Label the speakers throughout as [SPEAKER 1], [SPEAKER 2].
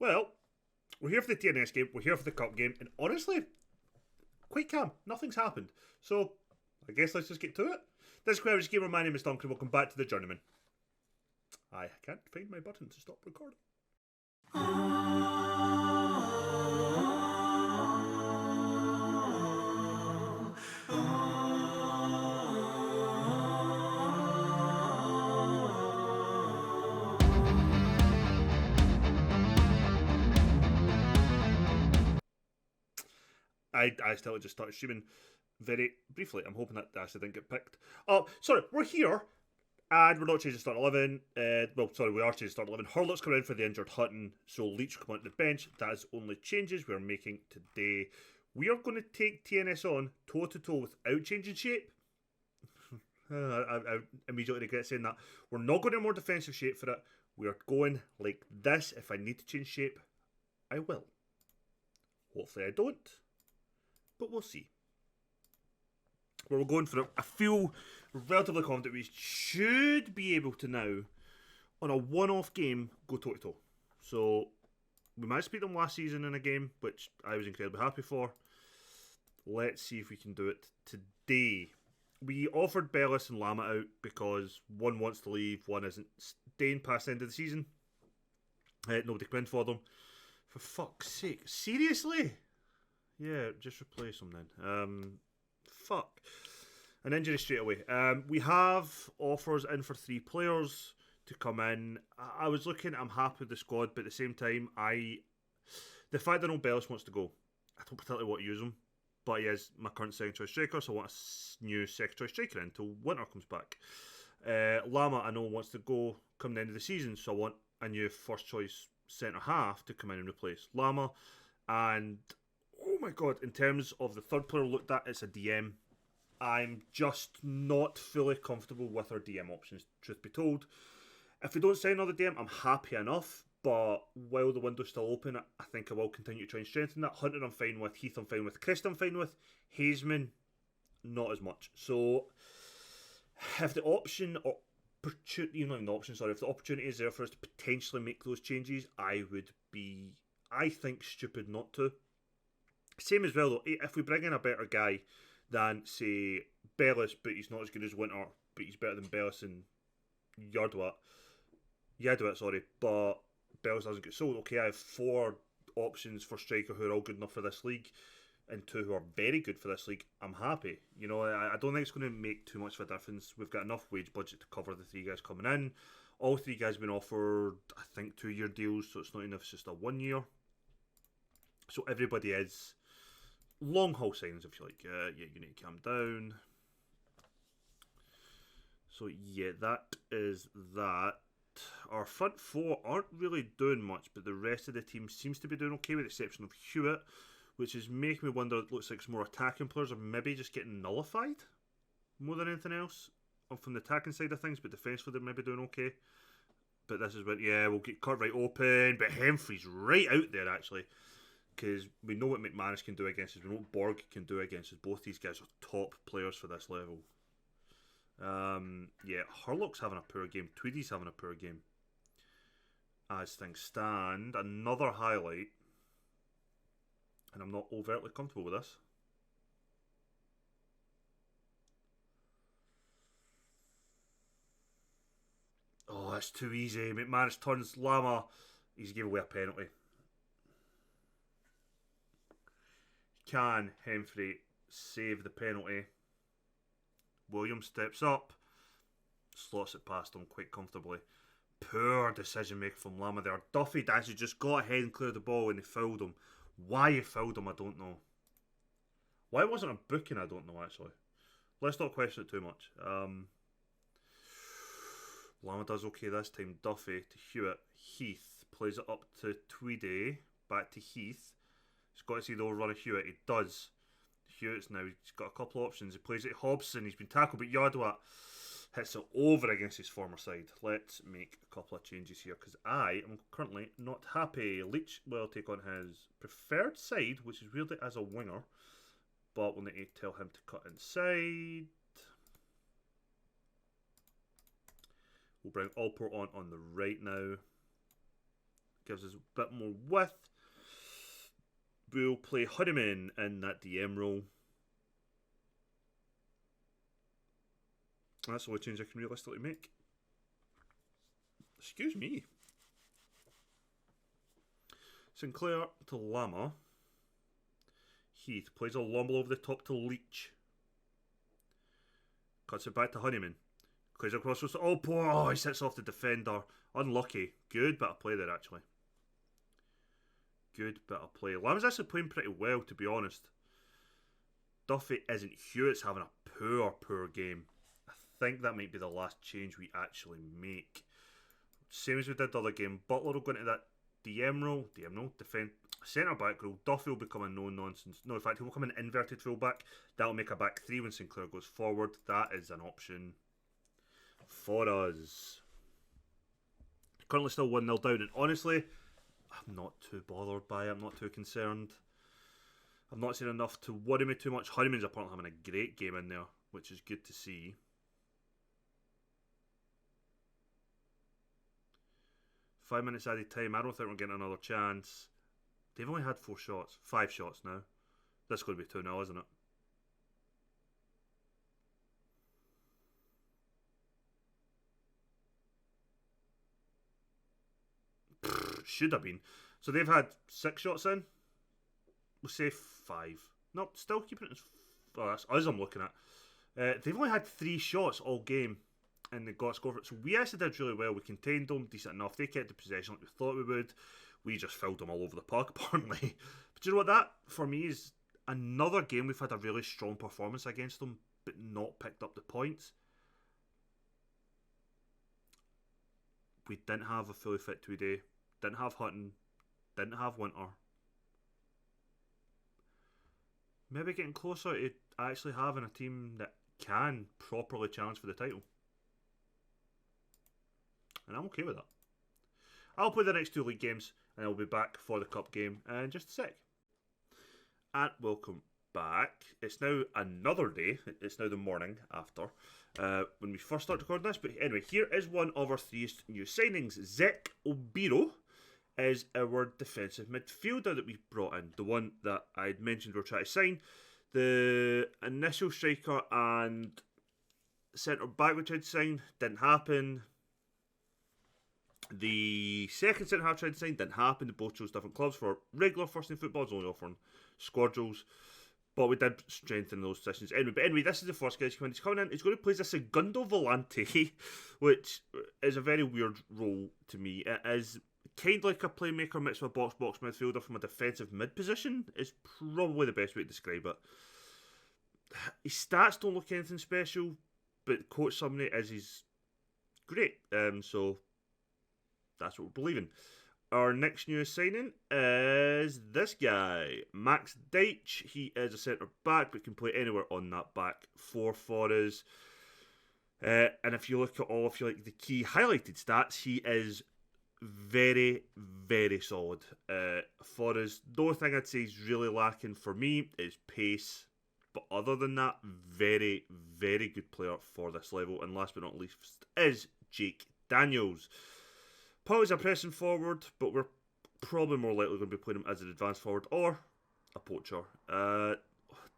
[SPEAKER 1] Well, we're here for the TNS game, we're here for the cup game, and honestly, quite calm. Nothing's happened. So, I guess let's just get to it. This is Query's Gamer. My name is Duncan. Welcome back to the Journeyman. I can't find my button to stop recording. I still just started streaming very briefly. I'm hoping that actually didn't get picked. Oh, sorry, we're here. And we're not changing start 11. We are changing start 11. Hurlock's coming in for the injured Hutton, so Leach will come onto the bench. That is only changes we're making today. We are going to take TNS on toe-to-toe without changing shape. I immediately regret saying that. We're not going to a more defensive shape for it. We are going like this. If I need to change shape, I will. Hopefully I don't, but we'll see. We're going for I feel relatively confident we should be able to now, on a one-off game, go toe-to-toe. So, we managed to beat them last season in a game, which I was incredibly happy for. Let's see if we can do it today. We offered Bellis and Lama out because one wants to leave, one isn't staying past the end of the season. Nobody came in for them. For fuck's sake. Seriously? Yeah, just replace them then. Fuck. An injury straight away. We have offers in for 3 players to come in. I was looking, I'm happy with the squad, but at the same time, the fact that no Bellis wants to go, I don't particularly want to use him, but he is my current second choice striker, so I want a new second choice striker in until winter comes back. Lama, I know, wants to go come the end of the season, so I want a new first choice centre half to come in and replace Lama. And oh my god, in terms of the third player looked at, it's a DM. I'm just not fully comfortable with our DM options, truth be told. If we don't sign another DM, I'm happy enough, but while the window's still open, I think I will continue to try and strengthen that. Hunter I'm fine with, Heath I'm fine with, Christ I'm fine with, Hazeman, not as much. So, if the option, or if the opportunity is there for us to potentially make those changes, I would be, I think, stupid not to. Same as well though, if we bring in a better guy than, say, Bellis, but he's not as good as Winter, but he's better than Bellis and Yardwat, but Bellis doesn't get sold. Okay, I have 4 options for striker who are all good enough for this league, and 2 who are very good for this league. I'm happy. You know, I don't think it's going to make too much of a difference. We've got enough wage budget to cover the 3 guys coming in. All 3 guys have been offered, I think, 2-year deals, so it's not even if it's just a 1 year. So everybody is long haul signings, if you like. You need to calm down. So yeah, that is that. Our front 4 aren't really doing much, but the rest of the team seems to be doing okay, with the exception of Hewitt, which is making me wonder. It looks like some more attacking players are maybe just getting nullified more than anything else from the attacking side of things, but defensively they're maybe doing okay. But this is what, yeah, we'll get Cartwright open, but Hemfrey's right out there actually, because we know what McManus can do against us, we know what Borg can do against us. Both these guys are top players for this level. Yeah, Hurlock's having a poor game, Tweedy's having a poor game. As things stand, another highlight, and I'm not overtly comfortable with this. Oh, that's too easy. McManus turns Lama, he's gave away a penalty. Can Hemfrey save the penalty? Williams steps up, slots it past him quite comfortably. Poor decision making from Lama there. Duffy actually just got ahead and cleared the ball and he fouled him. Why he fouled him, I don't know. Why it wasn't a booking, I don't know actually. Let's not question it too much. Lama does okay this time. Duffy to Hewitt. Heath plays it up to Tweedy. Back to Heath. He's got to see the overrun of Hewitt. He does. Hewitt's now, he's got a couple of options. He plays it Hobson. He's been tackled, but Yardwat hits it over against his former side. Let's make a couple of changes here, because I am currently not happy. Leach will take on his preferred side, which is weirdly as a winger, but we'll need to tell him to cut inside. We'll bring Allport on the right now. gives us a bit more width. We'll play Journeyman in that DM role. That's the only change I can realistically make. Excuse me. Sinclair to Lama. Heath plays a Lomble over the top to Leech. Cuts it back to Honeyman. Plays across. Oh, boy, he sits off the defender. Unlucky. Good bit of play there, actually. Good bit of play. Lama's actually playing pretty well, to be honest. Duffy isn't. Hewitt's having a poor game. I think that might be the last change we actually make. Same as we did the other game. Butler will go into that DM role. Defend. Centre back role. Duffy will become a no-nonsense. No, in fact, he will become an inverted fullback. That'll make a back three when Sinclair goes forward. That is an option for us. Currently still 1-0 down. And honestly, I'm not too bothered by it. I'm not too concerned. I've not seen enough to worry me too much. Honeyman's apparently having a great game in there, which is good to see. Five minutes added time. I don't think we're getting another chance. They've only had 4 shots. 5 shots now. This is going to be 2-0, isn't it? Should have been. So they've had 6 shots in. We'll say 5. Nope, still keeping it as... Oh, that's us I'm looking at. They've only had 3 shots all game. And they got a score for it. So we actually did really well. We contained them decent enough. They kept the possession like we thought we would. We just filled them all over the park, apparently. But you know what? That, for me, is another game we've had a really strong performance against them, but not picked up the points. We didn't have a fully fit today. Didn't have Hutton. Didn't have Winter. Maybe getting closer to actually having a team that can properly challenge for the title. And I'm okay with that. I'll play the next 2 league games and I'll be back for the cup game in just a sec. And welcome back. It's now another day. It's now the morning after when we first started recording this. But anyway, here is one of our 3 new signings. Zek Obiro is our defensive midfielder that we brought in. The one that I'd mentioned we were trying to sign. The initial striker and centre back we tried to sign didn't happen. The second centre half tried to sign didn't happen. They both chose different clubs. For regular first team football, it's only offering squad roles. But we did strengthen those positions. Anyway, this is the first guy who's coming in. He's coming in. He's going to play as a Segundo Volante, which is a very weird role to me. It is kind of like a playmaker mixed with a box-box midfielder from a defensive mid position. Is probably the best way to describe it. His stats don't look anything special, but coach summary is he's great. So that's what we're believing. Our next newest signing is this guy, Max Deitch. He is a centre back, but can play anywhere on that back 4 for us. And if you look at all of the key highlighted stats, he is very, very solid for us. The only thing I'd say is really lacking for me is pace. But other than that, very, very good player for this level. And last but not least is Jake Daniels. Probably a pressing forward, but we're probably more likely going to be playing him as an advanced forward or a poacher.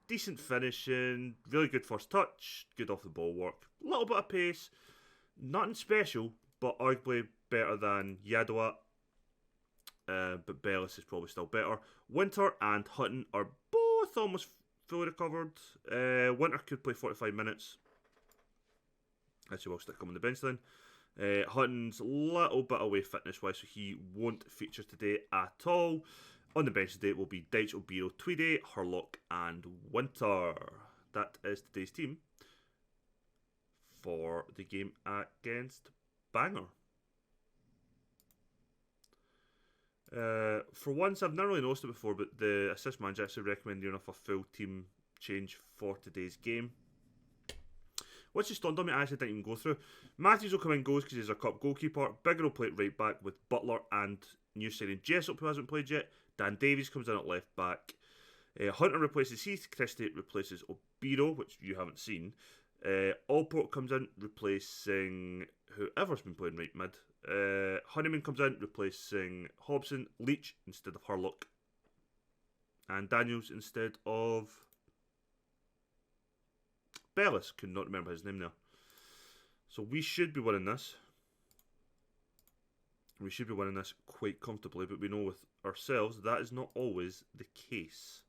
[SPEAKER 1] Decent finishing, really good first touch, good off the ball work, a little bit of pace, nothing special, but arguably better than Yadua. But Bellis is probably still better. Winter and Hutton are both almost fully recovered. Winter could play 45 minutes. Actually, we'll stick him on the bench then. Hutton's a little bit away fitness-wise, so he won't feature today at all. On the bench today will be Deitch, Obiro, Tweedy, Hurlock, and Winter. That is today's team for the game against Bangor. For once, I've never really noticed it before, but the assist manager actually recommended enough a full team change for today's game. What's just stunned on me, I actually didn't even go through. Matthews will come in goals because he's our cup goalkeeper. Bigger will play at right back with Butler and new signing Jessup, who hasn't played yet. Dan Davies comes in at left back. Hunter replaces Heath. Christie replaces Obiro, which you haven't seen. Allport comes in replacing whoever's been playing right mid. Honeyman comes in, replacing Hobson. Leach instead of Hurlock. And Daniels instead of Bellis. Could not remember his name there. So we should be winning this. We should be winning this quite comfortably, but we know with ourselves that is not always the case.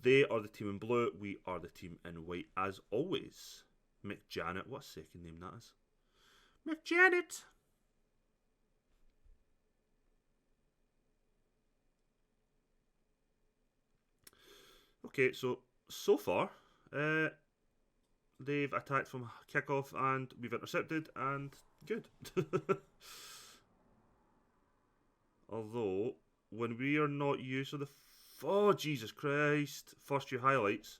[SPEAKER 1] They are the team in blue. We are the team in white, as always. McJanet. What a second name that is. McJanet. Okay, so far, they've attacked from kickoff and we've intercepted, and good. Although, when we are not used to the... Oh, Jesus Christ. First few highlights,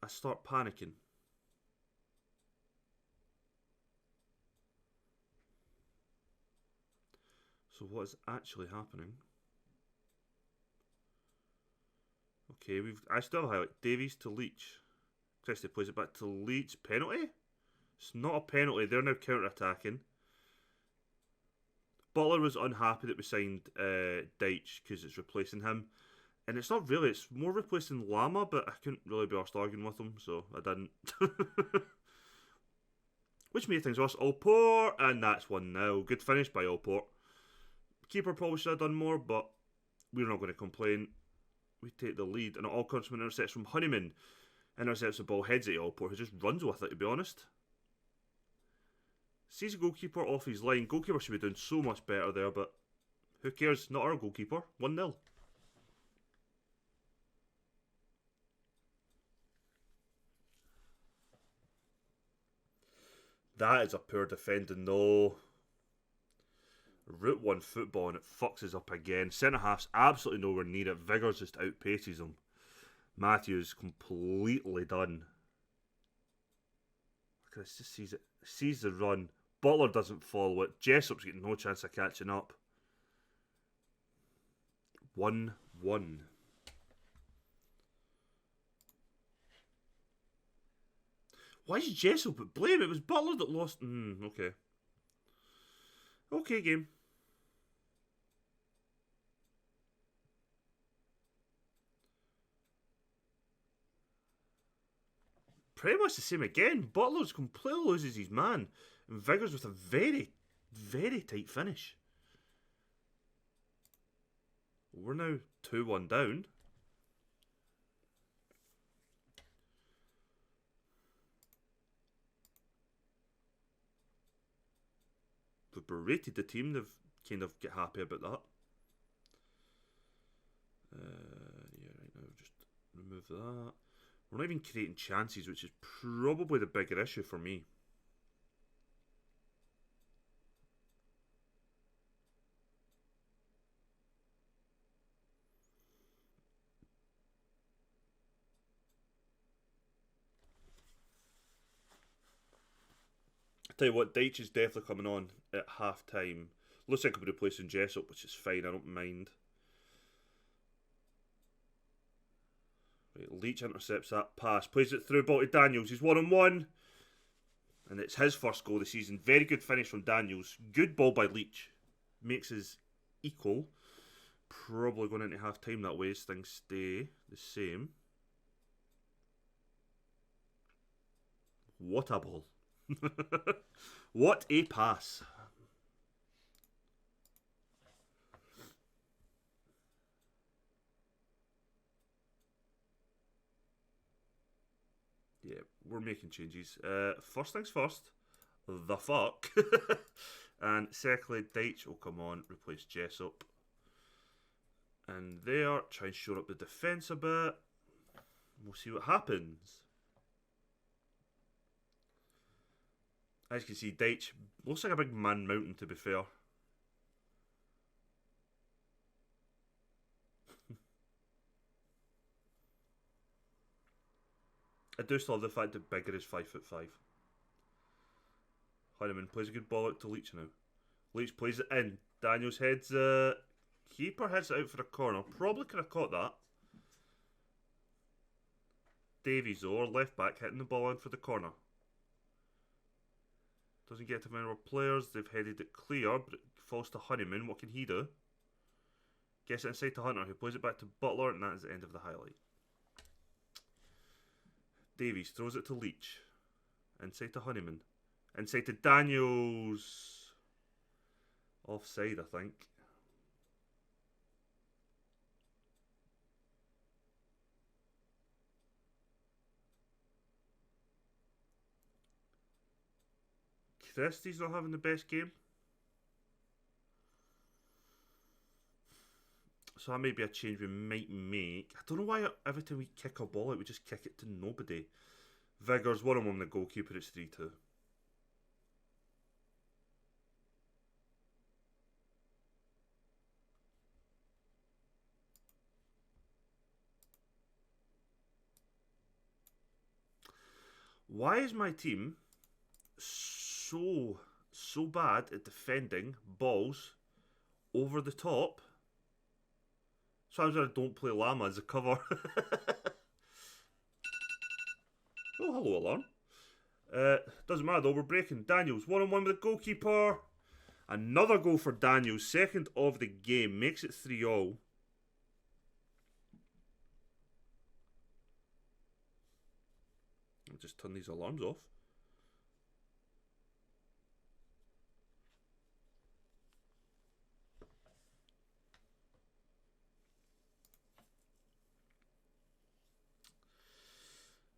[SPEAKER 1] I start panicking. So what is actually happening? Okay, I still have a highlight. Davies to Leach. Christie plays it back to Leach. Penalty? It's not a penalty. They're now counter-attacking. Butler was unhappy that we signed Deitch because it's replacing him. And it's not really. It's more replacing Lama, but I couldn't really be arsed arguing with him, so I didn't. Which made things worse. Allport, and that's 1-0. Good finish by Allport. Keeper probably should have done more, but we're not going to complain. We take the lead, and it all comes from an interception from Honeyman. Intercepts the ball, heads at Allport, who just runs with it, to be honest. Sees a goalkeeper off his line. Goalkeeper should be doing so much better there, but who cares? Not our goalkeeper. 1-0. That is a poor defending, though. Route 1 football, and it fucks us up again. Centre half's absolutely nowhere near it. Vigors just outpaces him. Matthews completely done. Just sees it. Sees the run. Butler doesn't follow it. Jessop's getting no chance of catching up. 1-1. Why is Jessop at blame? It was Butler that lost. Okay. Okay, game. Pretty much the same again. Butler's completely loses his man. And Vigors with a very, very tight finish. We're now 2-1 down. They've berated the team. They've kind of get happy about that. Yeah, right now, just remove that. We're not even creating chances, which is probably the bigger issue for me. I tell you what, Deitch is definitely coming on at half time. Looks like I'll be replacing Jessop, which is fine, I don't mind. Right, Leach intercepts that pass, plays it through ball to Daniels. He's 1-on-1. And it's his first goal of the season. Very good finish from Daniels. Good ball by Leach. Makes us equal. Probably going into half time that way as things stay the same. What a ball. What a pass. Yeah, we're making changes. First things first, the fuck. And secondly, Deitch will come on, replace Jessop. And there, try and shore up the defence a bit. We'll see what happens. As you can see, Deitch looks like a big man mountain, to be fair. I do still love the fact that Bigger is 5'5". Honeyman plays a good ball out to Leach now. Leach plays it in. Daniels heads keeper heads it out for a corner. Probably could have caught that. Davies though, our left back, hitting the ball in for the corner. Doesn't get to many more players. They've headed it clear, but it falls to Honeyman. What can he do? Gets it inside to Hunter, who plays it back to Butler, and that is the end of the highlight. Davies throws it to Leach. Inside to Honeyman. Inside to Daniels. Offside, I think. Christie's not having the best game. So that may be a change we might make. I don't know why every time we kick a ball out, we just kick it to nobody. Vigors, one of them, the goalkeeper, it's 3-2. Why is my team so bad at defending balls over the top? Sometimes I don't play Llama as a cover. Oh, hello, alarm. Doesn't matter though, we're breaking. Daniels, 1-on-1 with the goalkeeper. Another goal for Daniels, second of the game. Makes it 3-all. I'll just turn these alarms off.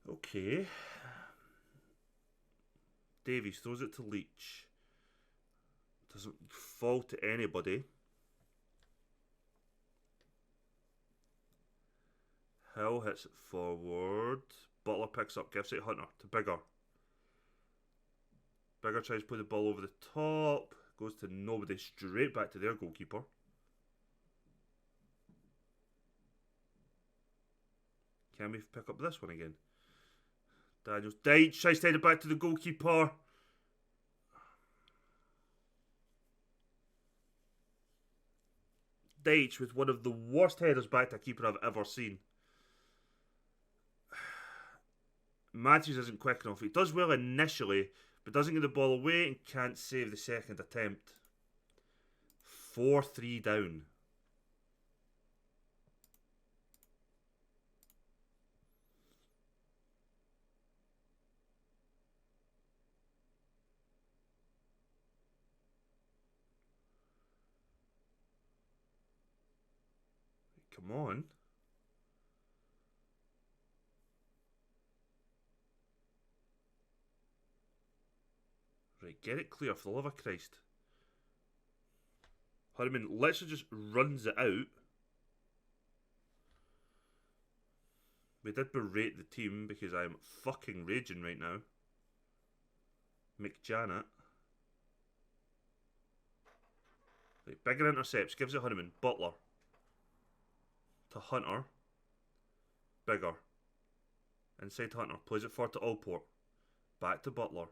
[SPEAKER 1] Okay. Davies throws it to Leach. Doesn't fall to anybody. Hill hits it forward. Butler picks up, gives it Hunter to Bigger. Bigger tries to put the ball over the top. Goes to nobody, straight back to their goalkeeper. Can we pick up this one again? Daniels. Deitch tries to head it back to the goalkeeper. Deitch with one of the worst headers back to a keeper I've ever seen. Matthews isn't quick enough. He does well initially, but doesn't get the ball away and can't save the second attempt. 4-3 down. Come on. Right, get it clear for the love of Christ. Honeyman literally just runs it out. We did berate the team because I'm fucking raging right now. McJanet. Right, Bigger intercepts, gives it Honeyman. Butler. To Hunter. Bigger. Inside to Hunter. Plays it forward to Allport. Back to Butler.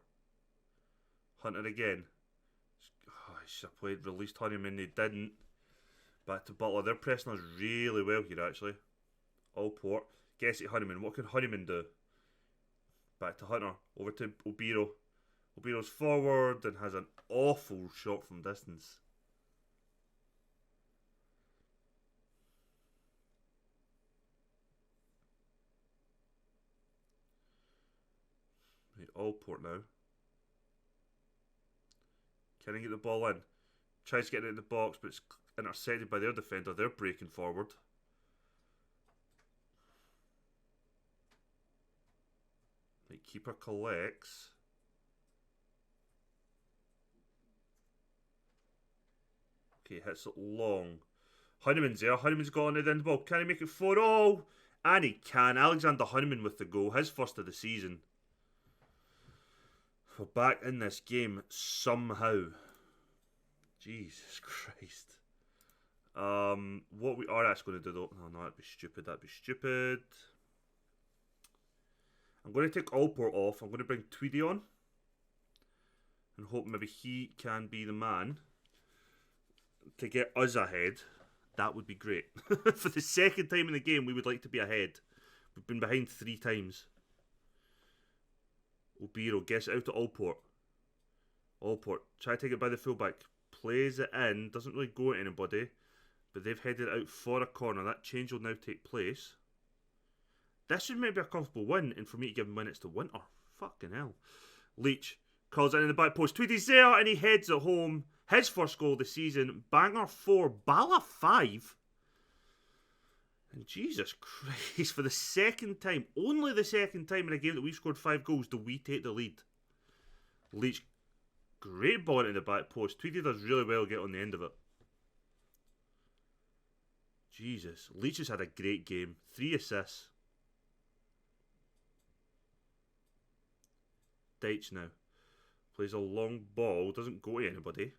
[SPEAKER 1] Hunter again. Oh, he should have played, released Honeyman. They didn't. Back to Butler. They're pressing us really well here, actually. Allport. Guess it, Honeyman. What can Honeyman do? Back to Hunter. Over to Obiro. Obiro's forward and has an awful shot from distance. Right, Allport now. Can he get the ball in? Tries to get it in the box, but it's intercepted by their defender. They're breaking forward. Right, keeper collects. Okay, hits it long. Honeyman's there. Honeyman's got on the end of the ball. Can he make it 4-all? And he can. Alexander Honeyman with the goal. His first of the season. We're back in this game somehow. Jesus Christ. What we are actually going to do though... No, that'd be stupid. That'd be stupid. I'm going to take Allport off. I'm going to bring Tweedy on. And hope maybe he can be the man to get us ahead. That would be great. For the second time in the game, we would like to be ahead. We've been behind 3 times. Obiro gets it out to Allport. Allport. Try to take it by the fullback. Plays it in. Doesn't really go at anybody. But they've headed out for a corner. That change will now take place. This should maybe be a comfortable win. And for me to give minutes to Winter. Fucking hell. Leach calls it in the back post. Tweedy's there and he heads it home. His first goal of the season. Banger 4. Bala 5. And Jesus Christ, for the second time, only the second time in a game that we've scored 5 goals, do we take the lead. Leach, great ball into the back post. Tweedy does really well get on the end of it. Jesus, Leach has had a great game. 3 assists. Deitch now. Plays a long ball, doesn't go to anybody.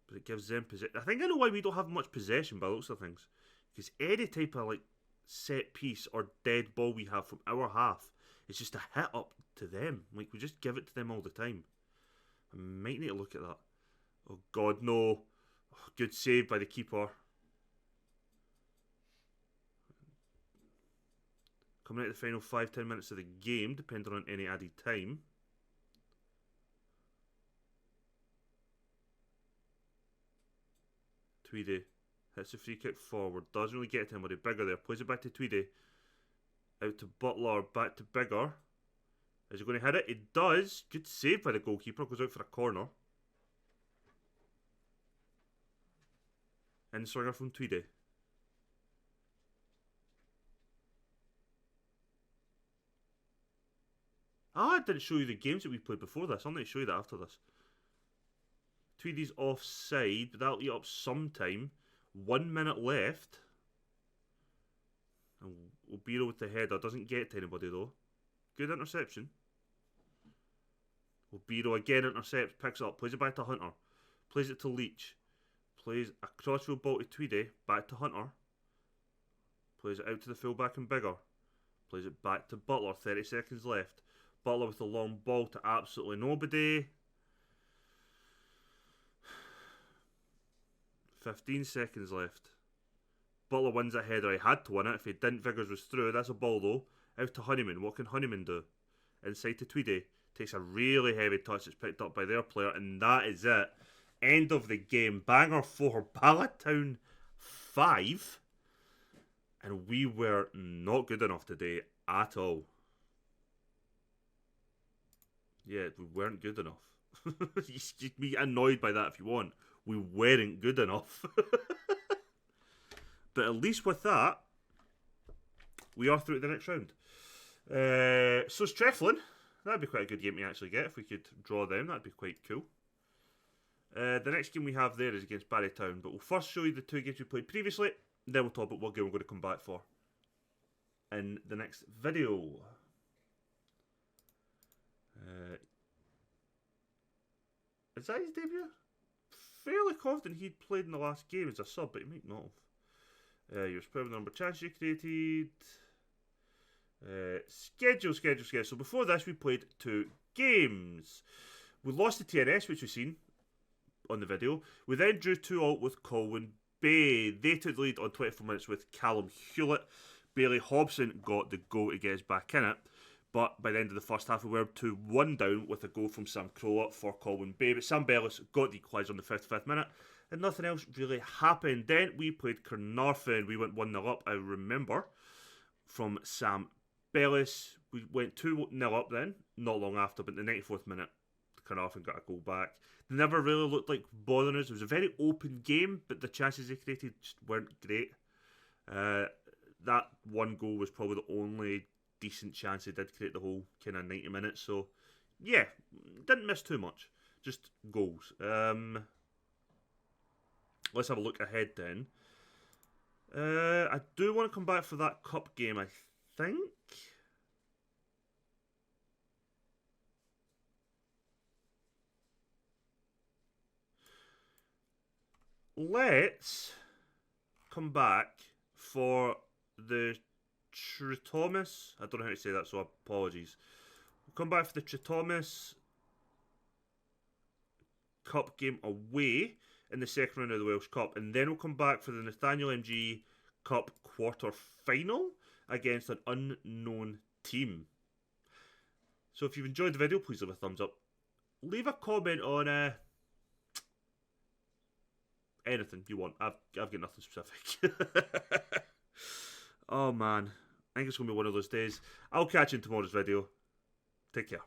[SPEAKER 1] But it gives them possession. I think I know why we don't have much possession by the looks of things. Because any type of like set piece or dead ball we have from our half is just a hit up to them. Like we just give it to them all the time. I might need to look at that. Oh God, no. Oh, good save by the keeper. Coming out the final 5-10 minutes of the game, depending on any added time. Tweedy hits a free kick forward. Doesn't really get to anybody. Bigger there. Plays it back to Tweedy. Out to Butler. Back to Bigger. Is he going to hit it? He does. Good save by the goalkeeper. Goes out for a corner. In swinger from Tweedy. I didn't show you the games that we played before this. I'll need to show you that after this. Tweedy's offside, but that'll eat up some time. 1 minute left. And Obiro with the header. Doesn't get to anybody though. Good interception. Obiro again intercepts, picks it up, plays it back to Hunter. Plays it to Leach. Plays a crossfield ball to Tweedy, back to Hunter. Plays it out to the fullback and Bigger. Plays it back to Butler, 30 seconds left. Butler with a long ball to absolutely nobody. 15 seconds left. Butler wins that header. He had to win it. If he didn't, Viggers was through. That's a ball though. Out to Honeyman. What can Honeyman do? Inside to Tweedy. Takes a really heavy touch. It's picked up by their player. And that is it. End of the game. Banger 4. Ballatown 5. And we were not good enough today at all. Yeah, we weren't good enough. You can be annoyed by that if you want. We weren't good enough. But at least with that, we are through to the next round. So it's Treflin. That'd be quite a good game to actually get. If we could draw them, that'd be quite cool. The next game we have there is against Barrytown. But we'll first show you the 2 games we played previously. Then we'll talk about what game we're going to come back for in the next video. Is that his debut? Fairly confident he'd played in the last game as a sub, but he might not have. Your spell number of chances you created. Schedule. So before this, we played 2 games. We lost to TNS, which we've seen on the video. We then drew 2-2 with Colwyn Bay. They took the lead on 24 minutes with Callum Hewlett. Bailey Hobson got the goal to get us back in it. But by the end of the first half, we were 2-1 down with a goal from Sam Crowlett for Colwyn Bay. But Sam Bellis got the equaliser on the 55th minute. And nothing else really happened. Then we played Carnarvon. We went 1-0 up, I remember, from Sam Bellis. We went 2-0 up then, not long after. But in the 94th minute, Carnarvon got a goal back. They never really looked like bothering us. It was a very open game, but the chances they created just weren't great. That one goal was probably the only decent chance they did create the whole kind of 90 minutes. So, yeah, didn't miss too much. Just goals. Let's have a look ahead then. I do want to come back for that cup game, I think. Let's come back for the Tritomas. I don't know how to say that, so apologies. We'll come back for the Tritomas Cup game away in the second round of the Welsh Cup, and then we'll come back for the Nathaniel MG Cup quarter final against an unknown team. So if you've enjoyed the video, please leave a thumbs up. Leave a comment on anything you want. I've got nothing specific. Oh man, I think it's going to be one of those days. I'll catch you in tomorrow's video. Take care.